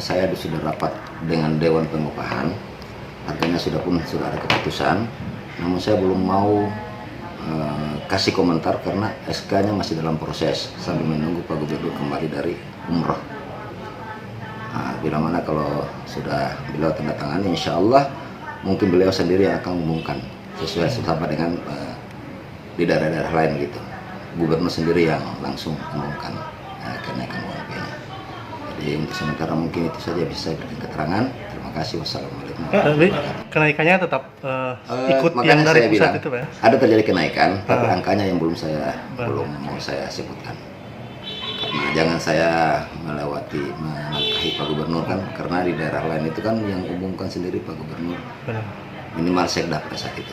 saya sudah rapat dengan Dewan Pengupahan, artinya sudah ada keputusan, namun saya belum mau kasih komentar karena SK-nya masih dalam proses sambil menunggu Pak Gubernur kembali dari umroh. Bila mana kalau sudah beliau tanda tangan, insya Allah mungkin beliau sendiri yang akan mengumumkan sesuai sama dengan di daerah-daerah lain gitu. Gubernur sendiri yang langsung mengumumkan kenaikan UMP-nya. Jadi untuk sementara mungkin itu saja bisa saya berikan keterangan. Terima kasih. Wassalamualaikum warahmatullahi wabarakatuh. Kenaikannya tetap ikut Makanya yang dari saya pusat bilang, itu, Pak? ada terjadi kenaikan, tapi angkanya yang belum mau saya sebutkan. Karena jangan saya melangkahi Pak Gubernur kan, karena di daerah lain itu kan yang umumkan sendiri Pak Gubernur. Benar. Minimal sekda pada saat itu.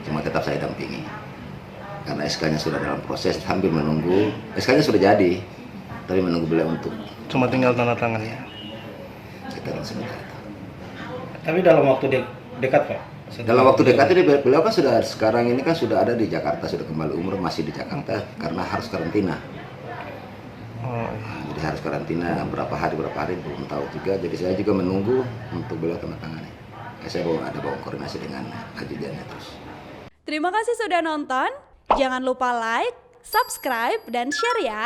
Cuma tetap saya dampingi. Karena SK-nya sudah dalam proses, hampir menunggu. SK-nya sudah jadi, tapi menunggu beliau untuk Cuma tinggal tanda tangan ya. kita sebentar itu. Tapi dalam waktu dekat Pak? Dalam waktu dekat ini beliau kan sudah sekarang ini kan sudah ada di Jakarta, sudah kembali umroh, masih di Jakarta karena harus karantina. Oh, iya. Jadi harus karantina berapa hari belum tahu juga. Jadi saya juga menunggu untuk beliau tanda tangan. Saya ada bawa koordinasi dengan ajudannya terus. Terima kasih sudah nonton. Jangan lupa like, subscribe, dan share ya.